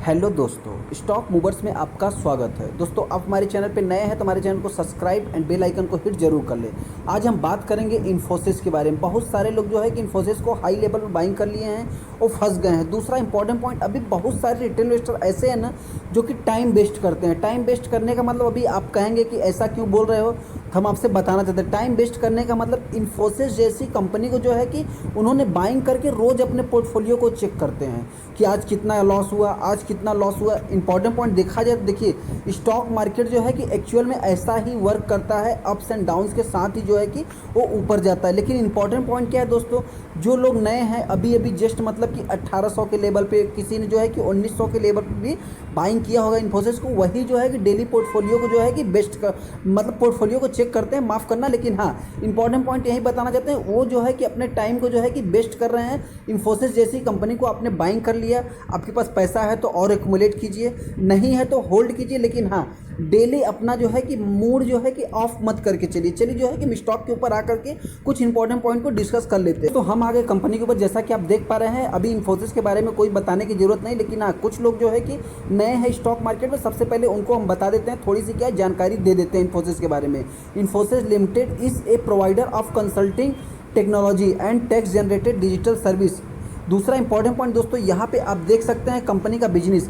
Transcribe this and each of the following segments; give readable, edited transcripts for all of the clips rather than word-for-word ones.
Hello दोस्तों, stock movers में आपका स्वागत है। दोस्तों, आप हमारे चैनल पे नए हैं तो हमारे चैनल को सब्सक्राइब एंड बेल आइकन को हिट जरूर कर लें। आज हम बात करेंगे इन्फोसिस के बारे में। बहुत सारे लोग जो है कि इन्फोसिस को हाई लेवल पर बाइंग कर लिए हैं और फंस गए हैं। दूसरा इंपॉर्टेंट पॉइंट, अभी बहुत सारे रिटेल इन्वेस्टर ऐसे हैं ना जो कि टाइम वेस्ट करते हैं। टाइम वेस्ट करने का मतलब, अभी आप कहेंगे कि ऐसा क्यों बोल रहे हो, तो हम आपसे बताना चाहते हैं। टाइम वेस्ट करने का मतलब इन्फोसिस जैसी कंपनी को जो है कि उन्होंने बाइंग करके रोज़ अपने पोर्टफोलियो को चेक करते हैं कि आज कितना लॉस हुआ, आज कितना लॉस हुआ। इंपॉर्टेंट पॉइंट देखा जाए, देखिए स्टॉक मार्केट जो है कि एक्चुअल में ऐसा ही वर्क करता है, अप्स एंड डाउन्स के साथ ही जो है कि वो ऊपर जाता है। लेकिन इंपॉर्टेंट पॉइंट क्या है दोस्तों, जो लोग नए हैं अभी अभी जस्ट मतलब कि 1800 के लेवल पे, किसी ने जो है कि 1900 के लेवल पे भी बाइंग किया होगा इन्फोसिस को, वही जो है कि डेली पोर्टफोलियो को जो है कि बेस्ट कर मतलब पोर्टफोलियो को चेक करते हैं, माफ़ करना। लेकिन हाँ, इंपॉर्टेंट पॉइंट यही बताना चाहते हैं, वो जो है कि अपने टाइम को जो है कि बेस्ट कर रहे हैं। इन्फोसिस जैसी कंपनी को आपने बाइंग कर लिया, आपके पास पैसा है तो और एक्युमुलेट कीजिए, नहीं है तो होल्ड कीजिए। लेकिन हाँ, डेली अपना जो है कि मूड जो है कि ऑफ मत करके चलिए जो है कि स्टॉक के ऊपर आकर के कुछ इंपॉर्टेंट पॉइंट को डिस्कस कर लेते हैं। तो हम आगे कंपनी के ऊपर, जैसा कि आप देख पा रहे हैं, अभी इन्फोसिस के बारे में कोई बताने की जरूरत नहीं। लेकिन हाँ, कुछ लोग जो है कि नए हैं स्टॉक मार्केट में, सबसे पहले उनको हम बता देते हैं, थोड़ी सी क्या जानकारी दे देते हैं इन्फोसिस के बारे में। Infosys limited is a provider of consulting technology and text generated digital service. दूसरा इंपॉर्टेंट पॉइंट दोस्तों, यहाँ पे आप देख सकते हैं कंपनी का बिजनेस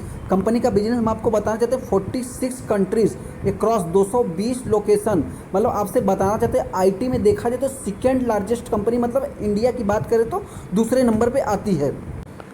हम आपको बताना चाहते हैं 46 कंट्रीज अक्रॉस 220 लोकेशन। मतलब आपसे बताना चाहते हैं, आईटी में देखा जाए तो सेकेंड लार्जेस्ट कंपनी, मतलब इंडिया की बात करें तो दूसरे नंबर पे आती है।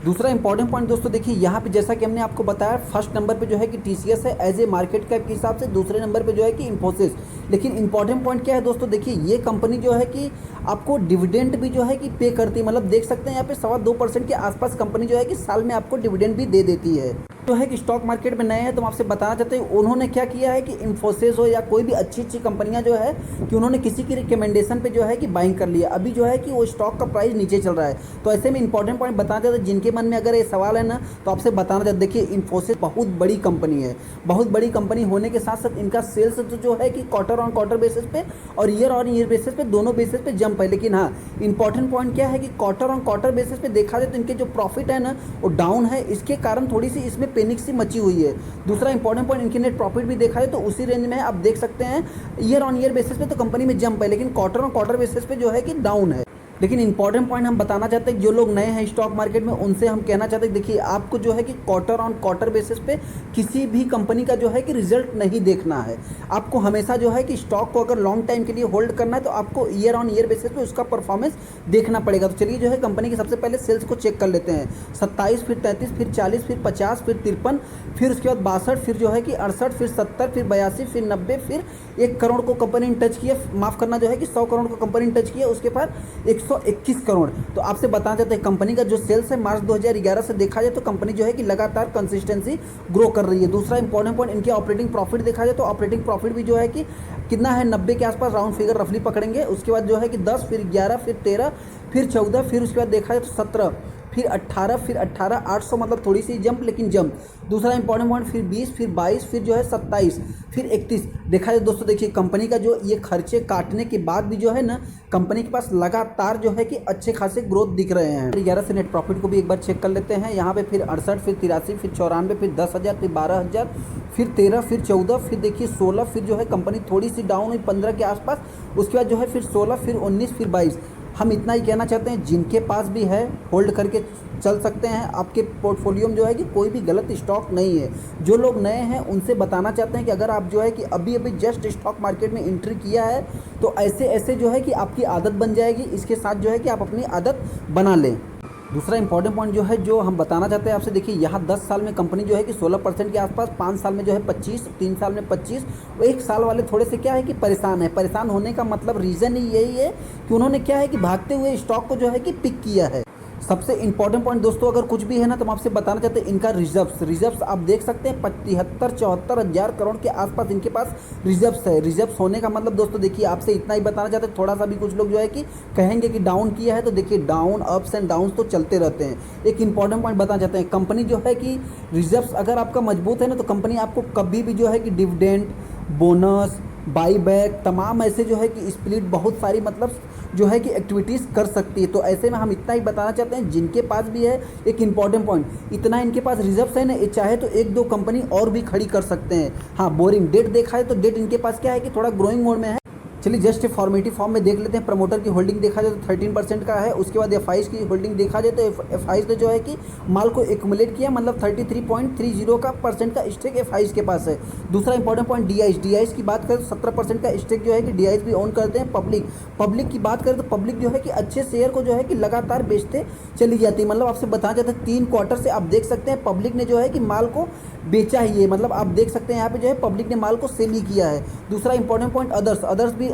दूसरा इंपॉर्टेंट पॉइंट दोस्तों, देखिए यहाँ पे जैसा कि हमने आपको बताया, फर्स्ट नंबर पे जो है कि टीसीएस है एज ए मार्केट कैप के हिसाब से, दूसरे नंबर पे जो है कि इन्फोसिस। लेकिन इंपॉर्टेंट पॉइंट क्या है दोस्तों, देखिए ये कंपनी जो है कि आपको डिविडेंड भी जो है कि पे करती है। मतलब देख सकते हैं यहाँ पे 2.25% के आसपास कंपनी जो है कि साल में आपको डिविडेंड भी दे देती है। तो है कि स्टॉक मार्केट में नए हैं तो हम आपसे बताना चाहते हैं, उन्होंने क्या किया है कि इन्फोसिस हो या कोई भी अच्छी कंपनियां जो है कि उन्होंने किसी की रिकमेंडेशन पे जो है कि बाइंग कर लिया। अभी जो है कि वो स्टॉक का प्राइस नीचे चल रहा है। तो ऐसे में इंपॉर्टेंट पॉइंट बताना चाहते हैं, जिनके मन में अगर ये सवाल है ना, तो आपसे बताना चाहते, देखिए इन्फोसिस बहुत बड़ी कंपनी है। बहुत बड़ी कंपनी होने के साथ साथ इनका सेल्स तो जो है कि क्वार्टर ऑन क्वार्टर बेसिस पे और ईयर बेसिस पे, दोनों बेसिस पे जंप है। लेकिन हाँ, इंपॉर्टेंट पॉइंट क्या है कि क्वार्टर ऑन क्वार्टर बेसिस पे देखा जाए तो इनके जो प्रॉफिट है ना वो डाउन है। इसके कारण थोड़ी सी इसमें पैनिक सी मची हुई है। दूसरा इंपॉर्टेंट पॉइंट, इनकी नेट प्रॉफिट भी देखा जाए तो उसी रेंज में है। आप देख सकते हैं ईयर बेसिस पे तो कंपनी में जंप है, लेकिन क्वार्टर ऑन क्वार्टर बेसिस पे जो है कि डाउन है। लेकिन इंपॉर्टेंट पॉइंट हम बताना चाहते हैं, जो लोग नए हैं स्टॉक मार्केट में, उनसे हम कहना चाहते हैं, देखिए आपको जो है कि क्वार्टर ऑन क्वार्टर बेसिस पे किसी भी कंपनी का जो है कि रिजल्ट नहीं देखना है। आपको हमेशा जो है कि स्टॉक को अगर लॉन्ग टाइम के लिए होल्ड करना है तो आपको ईयर बेसिस पे उसका परफॉर्मेंस देखना पड़ेगा। तो चलिए जो है कंपनी के सबसे पहले सेल्स को चेक कर लेते हैं। 27, फिर 33, फिर 40, फिर 50, फिर 53, फिर उसके बाद 62, फिर जो है कि 68, फिर 70, फिर 82, फिर 90, फिर 1 करोड़ को कंपनी ने टच किया। माफ़ करना, जो है कि 100 करोड़ को कंपनी ने टच किया। उसके बाद 121 करोड़। तो आपसे बताना चाहते हैं, कंपनी का जो सेल्स है मार्च 2011 से देखा जाए तो कंपनी जो है कि लगातार कंसिस्टेंसी ग्रो कर रही है। दूसरा इंपॉर्टेंट पॉइंट, इनके ऑपरेटिंग प्रॉफिट देखा जाए तो ऑपरेटिंग प्रॉफिट भी जो है कि कितना है, 90 के आसपास राउंड फिगर रफली पकड़ेंगे। उसके बाद जो है कि 10, फिर 11, फिर 13, फिर 14, फिर उसके बाद देखा जाए तो 17, फिर 18, फिर 18, 800, मतलब थोड़ी सी जंप, लेकिन जंप। दूसरा इंपॉर्टेंट पॉइंट, फिर 20, फिर 22, फिर जो है 27, फिर 31। देखा जाए दोस्तों, देखिए कंपनी का जो ये खर्चे काटने के बाद भी जो है ना, कंपनी के पास लगातार जो है कि अच्छे खासे ग्रोथ दिख रहे हैं। 11 से नेट प्रॉफिट को भी एक बार चेक कर लेते हैं। यहाँ पे फिर 68, फिर 83, फिर 94, फिर 10,000, फिर 12,000, फिर 13, फिर 14, फिर देखिए 16, फिर जो है कंपनी थोड़ी सी डाउन हुई 15 के आसपास। उसके बाद जो है फिर 16, फिर 19, फिर 22। हम इतना ही कहना चाहते हैं, जिनके पास भी है होल्ड करके चल सकते हैं। आपके पोर्टफोलियो में जो है कि कोई भी गलत स्टॉक नहीं है। जो लोग नए हैं उनसे बताना चाहते हैं कि अगर आप जो है कि अभी अभी जस्ट स्टॉक मार्केट में एंट्री किया है तो ऐसे जो है कि आपकी आदत बन जाएगी। इसके साथ जो है कि आप अपनी आदत बना लें। दूसरा इंपॉर्टेंट पॉइंट जो है जो हम बताना चाहते हैं आपसे, देखिए यहाँ 10 साल में कंपनी जो है कि 16% के आसपास, 5 साल में जो है 25, 3 साल में 25। 1 साल वाले थोड़े से क्या है कि परेशान है। परेशान होने का मतलब रीज़न ही यही है कि उन्होंने क्या है कि भागते हुए स्टॉक को जो है कि पिक किया है। सबसे इंपॉर्टेंट पॉइंट दोस्तों अगर कुछ भी है ना, तो हम आपसे बताना चाहते हैं, इनका रिजर्व्स आप देख सकते हैं 73-74 हज़ार करोड़ के आसपास इनके पास रिजर्व्स है। रिजर्व्स होने का मतलब दोस्तों, देखिए आपसे इतना ही बताना चाहते हैं, थोड़ा सा भी कुछ लोग जो है कि कहेंगे कि डाउन किया है, तो देखिए डाउन, अप्स एंड डाउन्स तो चलते रहते हैं। एक इंपॉर्टेंट पॉइंट बताना चाहते हैं, कंपनी जो है कि रिजर्व्स अगर आपका मजबूत है ना, तो कंपनी आपको कभी भी जो है कि डिविडेंड, बोनस, बाई बैक, तमाम ऐसे जो है कि स्प्लिट बहुत सारी मतलब जो है कि एक्टिविटीज़ कर सकती है। तो ऐसे में हम इतना ही बताना चाहते हैं, जिनके पास भी है एक इंपॉर्टेंट पॉइंट, इतना इनके पास रिजर्व है ना, ये चाहे तो एक दो कंपनी और भी खड़ी कर सकते हैं। हाँ, बोरिंग डेट देखा है तो डेट इनके पास क्या है कि थोड़ा ग्रोइंग मोड में है। चलिए जस्ट फॉर्मेटिव फॉर्म में देख लेते हैं। प्रमोटर की होल्डिंग देखा जाए तो 13% का है। उसके बाद एफआईज की होल्डिंग देखा जाए तो एफआईज ने जो है कि माल को एक्यूमुलेट किया, मतलब 33.30 का परसेंट का स्टेक एफआईज के पास है। दूसरा इंपॉर्टेंट पॉइंट डीआईज की बात करें तो 17% का स्टेक जो है कि डीआईज भी ओन करते हैं। पब्लिक की बात करें तो पब्लिक जो है कि अच्छे शेयर को जो है कि लगातार बेचते चली जाती है। मतलब आपसे बताना चाहते हैं 3 क्वार्टर से आप देख सकते हैं पब्लिक ने जो है कि माल को बेचा ही है। मतलब आप देख सकते हैं यहाँ पे जो है पब्लिक ने माल को सेल ही किया है। दूसरा इंपॉर्टेंट पॉइंट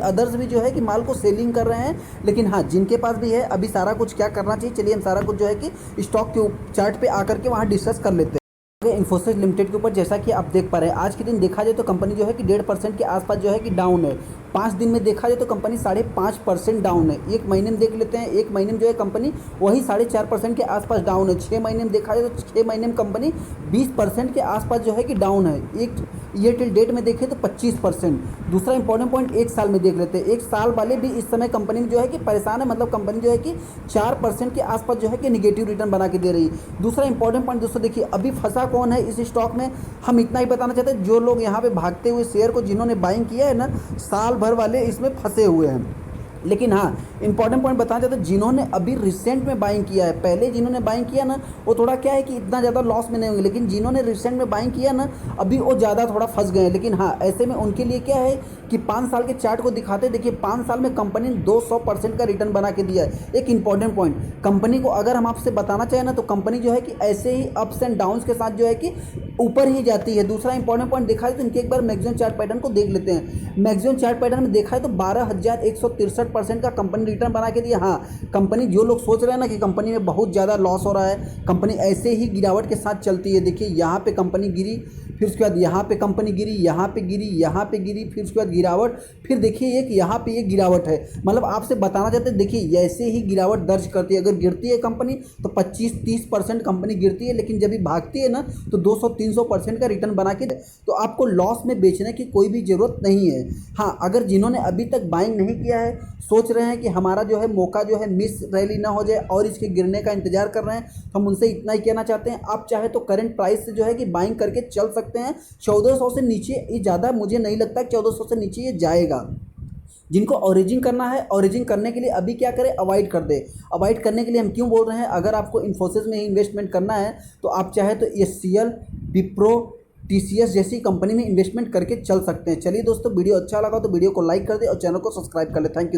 अदर्स भी जो है कि माल को सेलिंग कर रहे हैं। लेकिन हाँ, जिनके पास भी है अभी सारा कुछ क्या करना चाहिए, चलिए हम सारा कुछ जो है कि स्टॉक के चार्ट पे आकर के वहाँ डिस्कस कर लेते हैं। इन्फोसिस लिमिटेड के ऊपर जैसा कि आप देख पा रहे हैं, आज के दिन देखा जाए तो कंपनी जो है कि 1.5% के आसपास जो है कि डाउन है। 5 दिन में देखा जाए तो कंपनी 5.5% डाउन है। एक महीने में देख लेते हैं, एक महीने में जो है कंपनी वही 4.5% के आसपास डाउन है। 6 महीने में देखा जाए तो 6 महीने में कंपनी 20% के आसपास जो है कि डाउन है। एक ईयर टिल डेट में देखें तो 25%। दूसरा इंपॉर्टेंट पॉइंट एक साल में देख लेते हैं। एक साल वाले भी इस समय कंपनी में जो है कि परेशान है। मतलब कंपनी जो है कि 4% के आसपास जो है कि निगेटिव रिटर्न बना के दे रही है। दूसरा इंपॉर्टेंट पॉइंट दोस्तों देखिए, अभी फंसा कौन है इस स्टॉक में, हम इतना ही बताना चाहते हैं, जो लोग यहाँ पे भागते हुए शेयर को जिन्होंने बाइंग किया है ना, साल भर वाले इसमें फंसे हुए हैं। लेकिन हाँ, इंपॉर्टेंट पॉइंट बताना चाहते हैं, जिन्होंने अभी रिसेंट में बाइंग किया है, पहले जिन्होंने बाइंग किया ना वो थोड़ा क्या है कि इतना ज़्यादा लॉस में नहीं होंगे। लेकिन जिन्होंने रिसेंट में बाइंग किया ना, अभी वो ज़्यादा थोड़ा फंस गए हैं। लेकिन हाँ, ऐसे में उनके लिए क्या है कि 5 साल के चार्ट को दिखाते, देखिए 5 साल में कंपनी ने 200% का रिटर्न बना के दिया है। एक इंपॉर्टेंट पॉइंट, कंपनी को अगर हम आपसे बताना चाहें ना, तो कंपनी जो है कि ऐसे ही अप्स एंड डाउन्स के साथ जो है कि ऊपर ही जाती है। दूसरा इंपॉर्टेंट पॉइंट देखा है तो इनके एक बार मैक्सिमम चार्ट पैटर्न को देख लेते हैं। मैक्सिमम चार्ट पैटर्न में देखा है तो 12,163% का कंपनी रिटर्न बना के दिया। हाँ, कंपनी, जो लोग सोच रहे हैं ना कि कंपनी में बहुत ज़्यादा लॉस हो रहा है, कंपनी ऐसे ही गिरावट के साथ चलती है। देखिए यहाँ पे कंपनी गिरी, फिर उसके बाद यहाँ पे कंपनी गिरी, यहाँ पे गिरी, यहाँ पे गिरी, फिर उसके बाद गिरावट, फिर देखिए एक यहाँ पे एक गिरावट है। मतलब आपसे बताना चाहते हैं, देखिए ऐसे ही गिरावट दर्ज करती है। अगर गिरती है कंपनी तो 25-30% कंपनी गिरती है, लेकिन जब भी भागती है ना तो 200-300% का रिटर्न बना के, तो आपको लॉस में बेचने की कोई भी ज़रूरत नहीं है। हाँ, अगर जिन्होंने अभी तक बाइंग नहीं किया है, सोच रहे हैं कि हमारा जो है मौका जो है मिस रैली ना हो जाए और इसके गिरने का इंतजार कर रहे हैं, तो हम उनसे इतना ही कहना चाहते हैं, आप चाहे तो करंट प्राइस से जो है कि बाइंग करके चल सकते हैं। 1400 से नीचे ये ज़्यादा मुझे नहीं लगता, 1400 से नीचे ये जाएगा। जिनको ओरिजिन करना है, ओरिजिन करने के लिए अभी क्या करें, अवॉइड कर दे। अवॉइड करने के लिए हम क्यों बोल रहे हैं, अगर आपको इन्फोसिस में ही इन्वेस्टमेंट करना है तो आप चाहे तो एचसीएल, विप्रो, टीसीएस जैसी कंपनी में इन्वेस्टमेंट करके चल सकते हैं। चलिए दोस्तों, वीडियो अच्छा लगा तो वीडियो को लाइक कर दे और चैनल को सब्सक्राइब कर ले। Thank you.